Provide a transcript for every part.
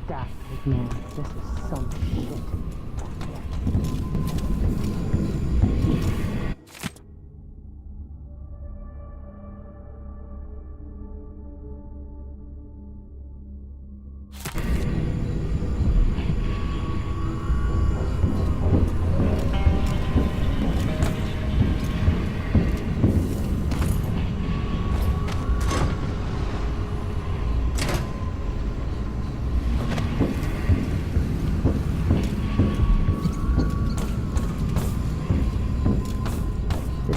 stacked with man. This is some shit.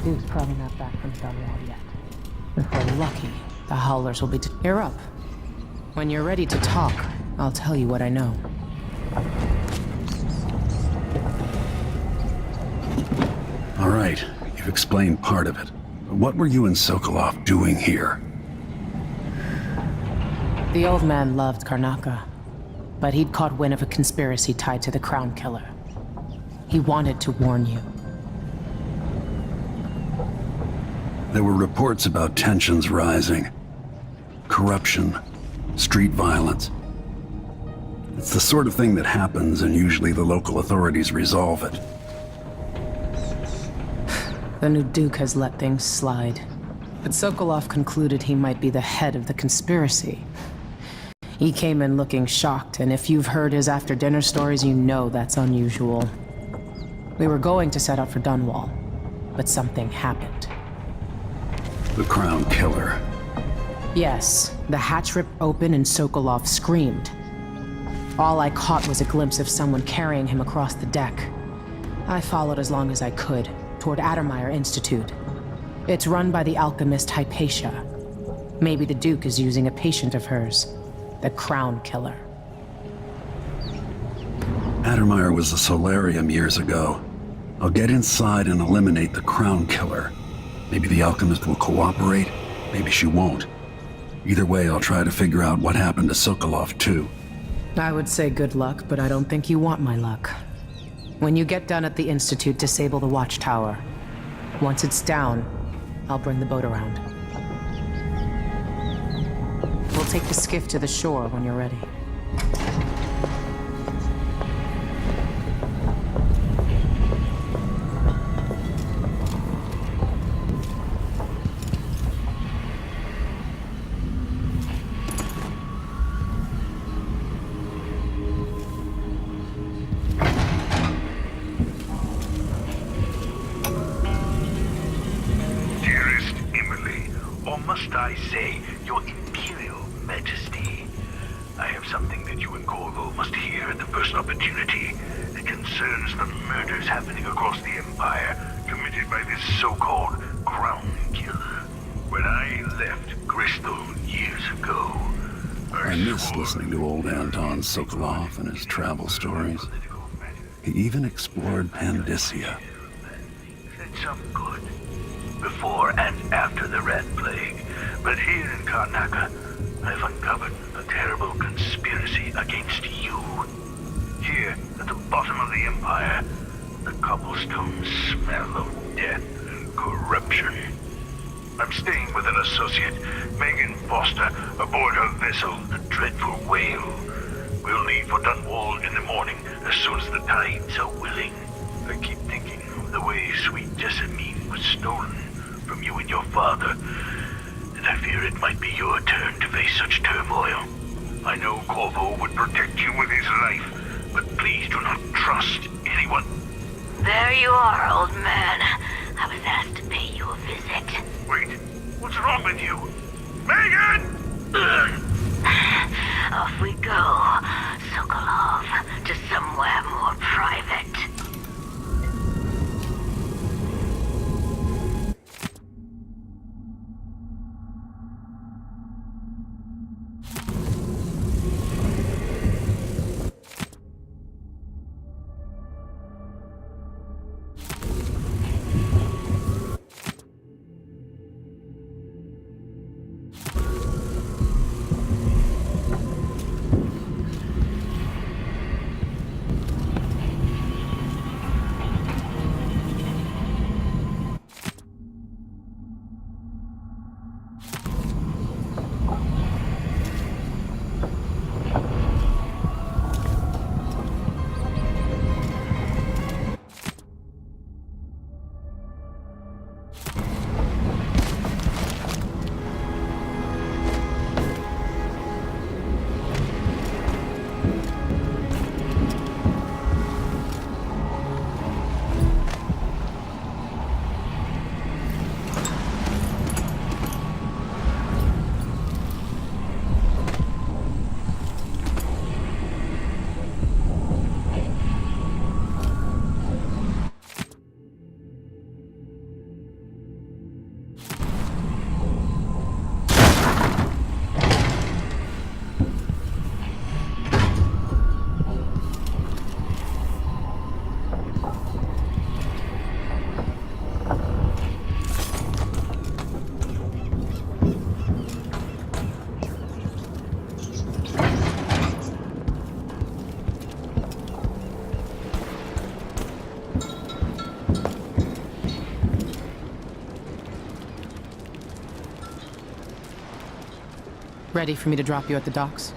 Duke's probably not back from Dunwall yet. If we're lucky, the Howlers will be You're up. When you're ready to talk, I'll tell you what I know. All right, you've explained part of it. But what were you and Sokolov doing here? The old man loved Karnaca, but he'd caught wind of a conspiracy tied to the Crown Killer. He wanted to warn you. There were reports about tensions rising. Corruption, street violence. It's the sort of thing that happens, and usually the local authorities resolve it. The new Duke has let things slide. But Sokolov concluded he might be the head of the conspiracy. He came in looking shocked, and if you've heard his after-dinner stories, you know that's unusual. We were going to set out for Dunwall, but something happened. The Crown Killer. Yes, the hatch ripped open and Sokolov screamed. All I caught was a glimpse of someone carrying him across the deck. I followed as long as I could, toward Addermeyer Institute. It's run by the alchemist Hypatia. Maybe the Duke is using a patient of hers, the Crown Killer. Addermeyer was a solarium years ago. I'll get inside and eliminate the Crown Killer. Maybe the alchemist will cooperate, maybe she won't. Either way, I'll try to figure out what happened to Sokolov, too. I would say good luck, but I don't think you want my luck. When you get done at the Institute, disable the watchtower. Once it's down, I'll bring the boat around. We'll take the skiff to the shore when you're ready. Must I say, Your Imperial Majesty, I have something that you and Corvo must hear at the first opportunity. It concerns the murders happening across the Empire, committed by this so-called Crown Killer. When I left Gristol years ago, I miss listening to old Anton Sokolov and his travel stories. He even explored Pandyssia. Did some good, before and after the Red Plague. But here in Karnaca, I've uncovered a terrible conspiracy against you. Here, at the bottom of the Empire, the cobblestones smell of death and corruption. I'm staying with an associate, Megan Foster, aboard her vessel, the Dreadful Whale. We'll leave for Dunwall in the morning, as soon as the tides are willing. I keep thinking of the way sweet Jessamine was stolen from you and your father, and I fear it might be your turn to face such turmoil. I know Corvo would protect you with his life, but please do not trust anyone. There you are, old man. I was asked to pay you a visit. Wait, what's wrong with you? Megan! Off we go, Sokolov, to somewhere more private. Ready for me to drop you at the docks?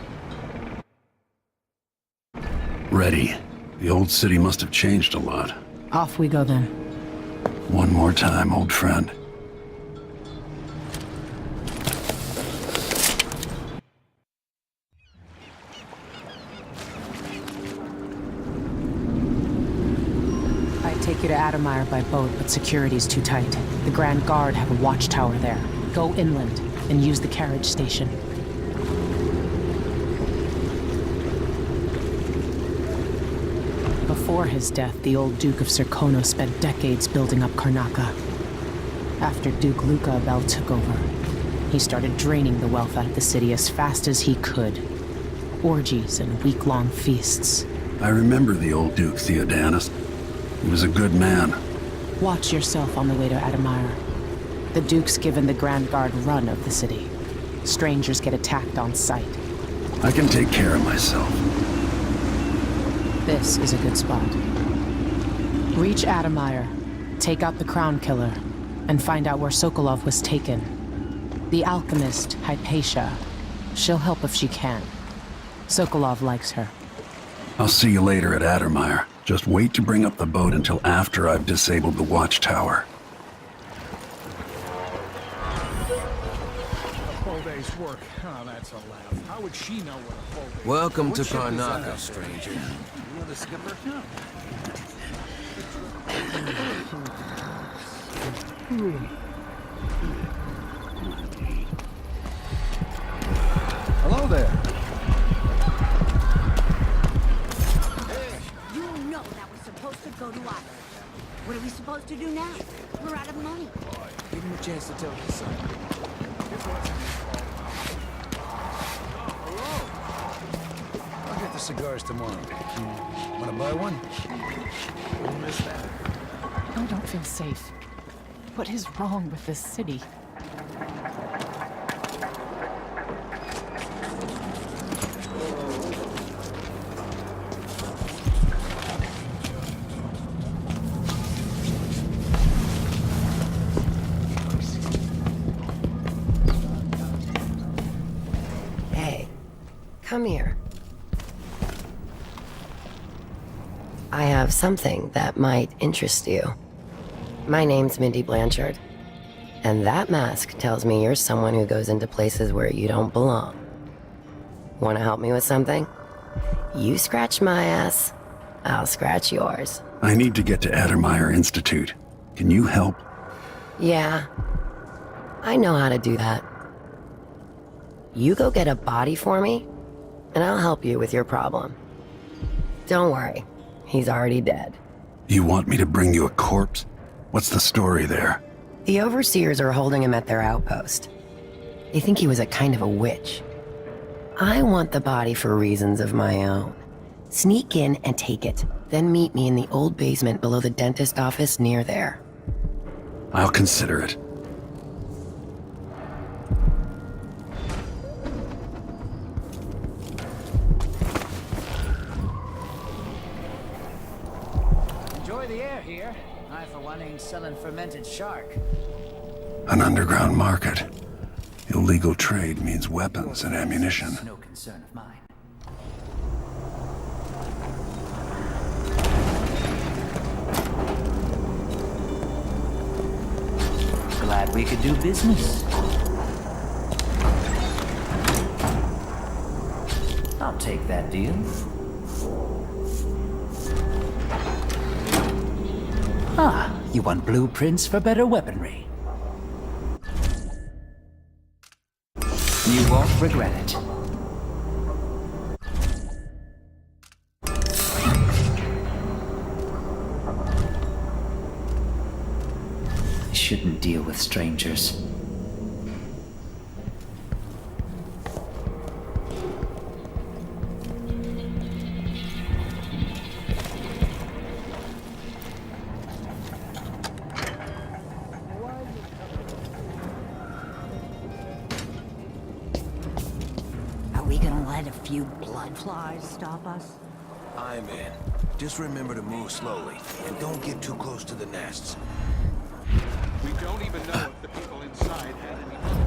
Ready. The old city must have changed a lot. Off we go then. One more time, old friend. I'd take you to Adamire by boat, but security's too tight. The Grand Guard have a watchtower there. Go inland and use the carriage station. Before his death, the old Duke of Serkono spent decades building up Karnaca. After Duke Luca Abel took over, he started draining the wealth out of the city as fast as he could. Orgies and week-long feasts. I remember the old Duke Theodanis. He was a good man. Watch yourself on the way to Adamire. The Duke's given the Grand Guard run of the city. Strangers get attacked on sight. I can take care of myself. This is a good spot. Reach Adamire, take out the Crown Killer, and find out where Sokolov was taken. The alchemist, Hypatia. She'll help if she can. Sokolov likes her. I'll see you later at Adamire. Just wait to bring up the boat until after I've disabled the watchtower. Whole day's work. Oh, that's a laugh. How would she know what a whole day? Welcome to Karnaca, stranger. You know the skipper? No. Hello there. You know that was supposed to go to us. What are we supposed to do now? We're out of money. Give him a chance to tell his son. I'll get the cigars tomorrow. Wanna buy one? Don't miss that. I don't feel safe. What is wrong with this city? Hey, come here. I have something that might interest you. My name's Mindy Blanchard, and that mask tells me you're someone who goes into places where you don't belong. Want to help me with something? You scratch my ass, I'll scratch yours. I need to get to Adamire Institute. Can you help? Yeah, I know how to do that. You go get a body for me, and I'll help you with your problem. Don't worry, he's already dead. You want me to bring you a corpse? What's the story there? The overseers are holding him at their outpost. They think he was a kind of a witch. I want the body for reasons of my own. Sneak in and take it, then meet me in the old basement below the dentist office near there. I'll consider it. Enjoy the air here. I, for one, ain't selling fermented shark. An underground market. Illegal trade means weapons and ammunition. It's no concern of mine. Glad we could do business. I'll take that deal. Ah, you want blueprints for better weaponry. You won't regret it. I shouldn't deal with strangers. Let a few bloodflies stop us? I'm in. Just remember to move slowly, and don't get too close to the nests. We don't even know if the people inside had any money.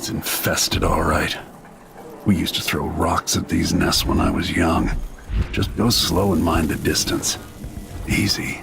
It's infested, all right. We used to throw rocks at these nests when I was young. Just go slow and mind the distance. Easy.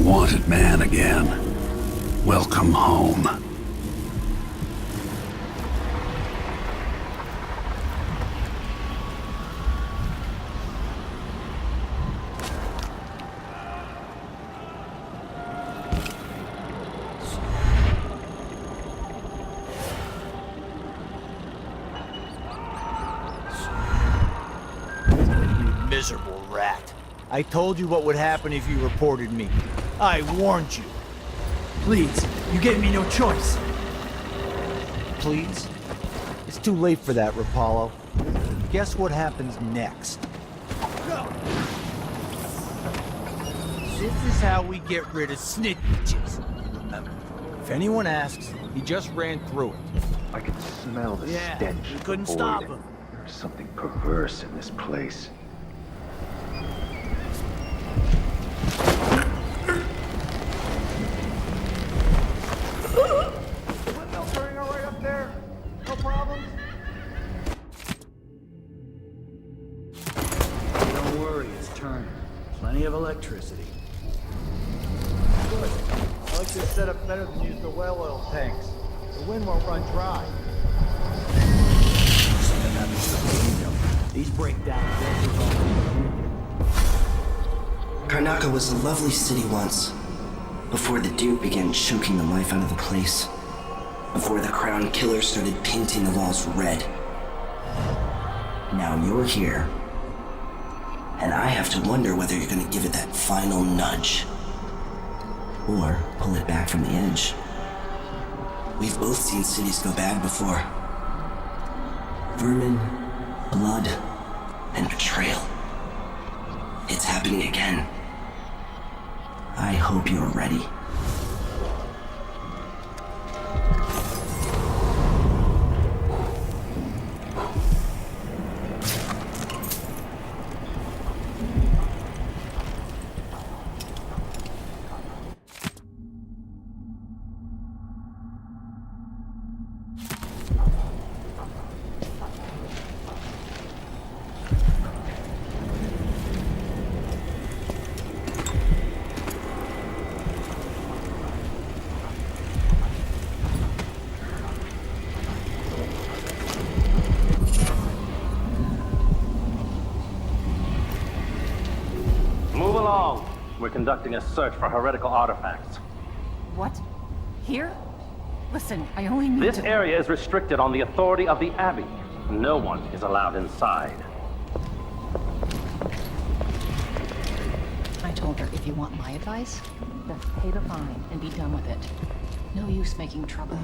Wanted man again. Welcome home. You miserable rat. I told you what would happen if you reported me. I warned you. Please, you gave me no choice. Please? It's too late for that, Rapallo. Guess what happens next? This is how we get rid of snitches. Remember, if anyone asks, he just ran through it. I can smell the stench. We couldn't of the stop void. him. There's something perverse in this place. Plenty of electricity. Good. I like this setup better than use the well oil tanks. The wind won't run dry. Something happens to the kingdom. These breakdown filters Karnaca was a lovely city once, before the Duke began choking the life out of the place. Before the Crown Killer started painting the walls red. Now you're here, and I have to wonder whether you're gonna give it that final nudge, or pull it back from the edge. We've both seen cities go bad before. Vermin, blood, and betrayal. It's happening again. I hope you're ready. Move along. We're conducting a search for heretical artifacts. What? Here? Listen, I only need This to... area is restricted on the authority of the Abbey. No one is allowed inside. I told her if you want my advice, just pay the fine and be done with it. No use making trouble.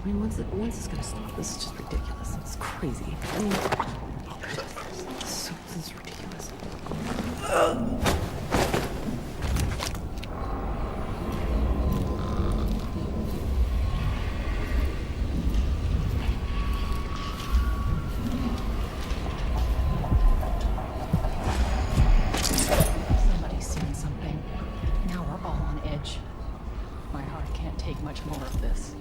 I mean, when's this gonna stop? This is just ridiculous. It's crazy. I mean, this is ridiculous. Somebody's seen something. Now we're all on edge. My heart can't take much more of this.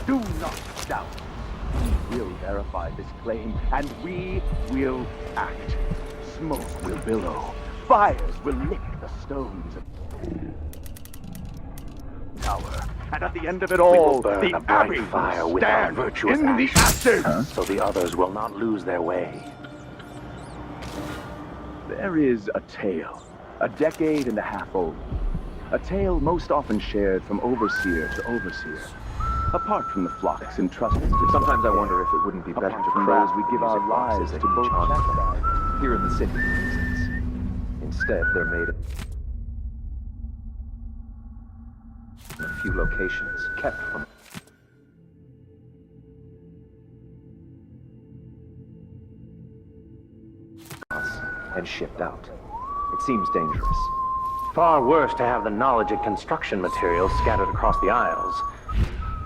Do not doubt. We will verify this claim, and we will act. Smoke will billow. Fires will lick the stones of the tower. And at the end of it all, the Abbey fire will stand in the ashes! So the others will not lose their way. There is a tale, a decade and a half old. A tale most often shared from overseer to overseer. apart from the flocks entrusted to... Sometimes I wonder if it wouldn't be better to crows we give our lives to both chant. Here in the city, for instance. Instead, they're made in a few locations, kept from us and shipped out. It seems dangerous. Far worse to have the knowledge and construction materials scattered across the Isles.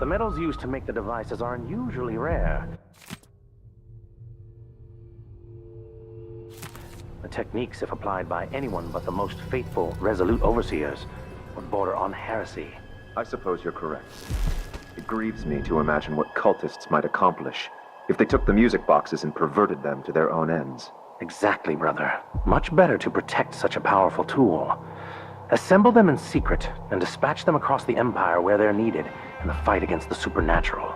The metals used to make the devices are unusually rare. The techniques, if applied by anyone but the most faithful, resolute overseers, would border on heresy. I suppose you're correct. It grieves me to imagine what cultists might accomplish if they took the music boxes and perverted them to their own ends. Exactly, brother. Much better to protect such a powerful tool. Assemble them in secret and dispatch them across the Empire where they're needed in the fight against the supernatural.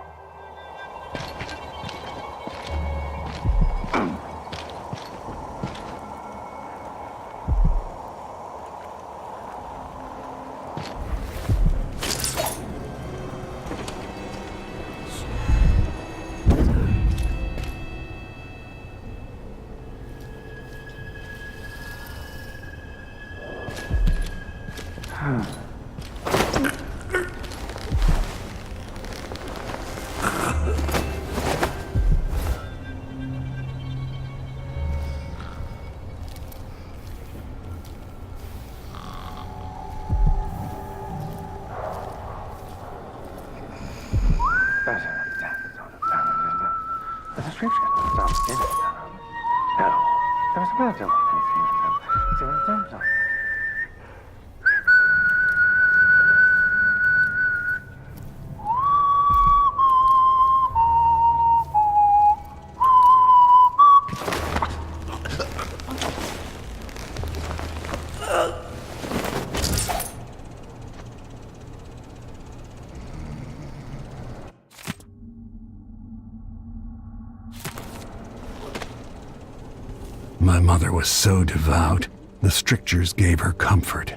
My mother was so devout, the strictures gave her comfort.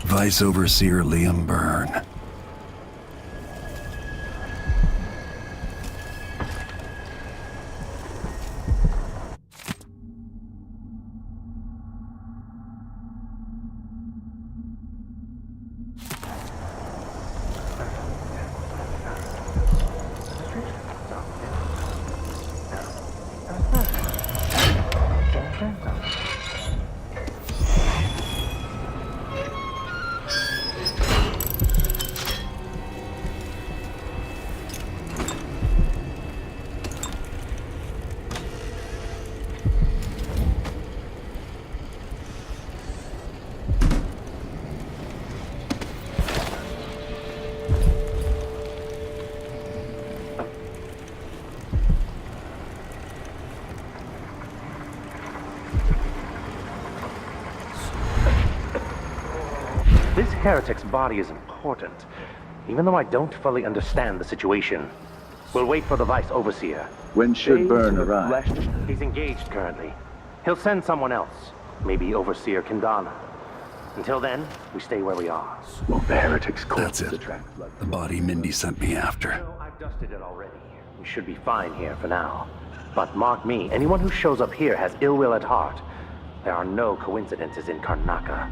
Vice Overseer Liam Byrne. This heretic's body is important, even though I don't fully understand the situation. We'll wait for the Vice Overseer. When should Byrne arrive? He's engaged currently. He'll send someone else, maybe Overseer Karnaca. Until then, we stay where we are. Well, the heretic's corpse. That's it. The body Mindy sent me after. No, I've dusted it already. We should be fine here for now. But mark me, anyone who shows up here has ill will at heart. There are no coincidences in Karnaca.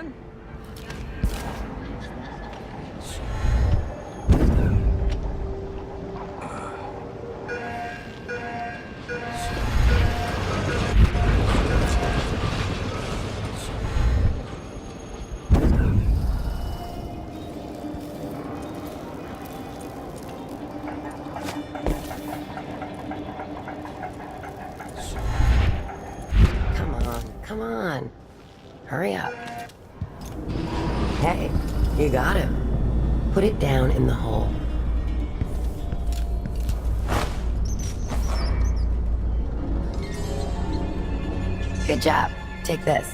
son? Come on. Hurry up. Hey, you got it. Put it down in the hole. Good job. Take this.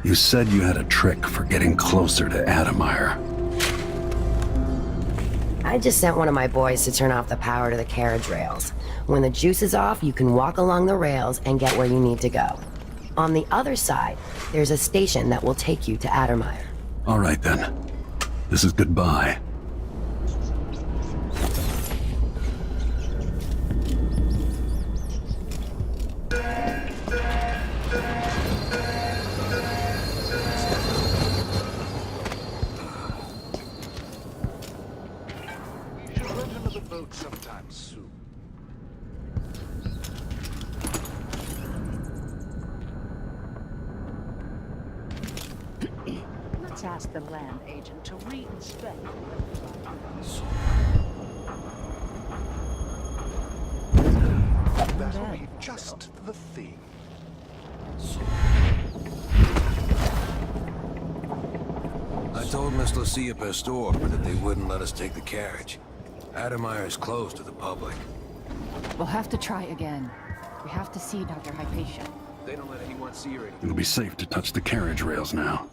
You said you had a trick for getting closer to Adamire. I just sent one of my boys to turn off the power to the carriage rails. When the juice is off, you can walk along the rails and get where you need to go. On the other side, there's a station that will take you to Adamire. All right then. This is goodbye. You should rent another boat sometime soon. Let's ask the land agent to reinspect. That'll be just the thing. I told Miss Lucia Pastor that they wouldn't let us take the carriage. Adamire is closed to the public. We'll have to try again. We have to see Dr. Hypatia. They don't let anyone see her anymore. It'll be safe to touch the carriage rails now.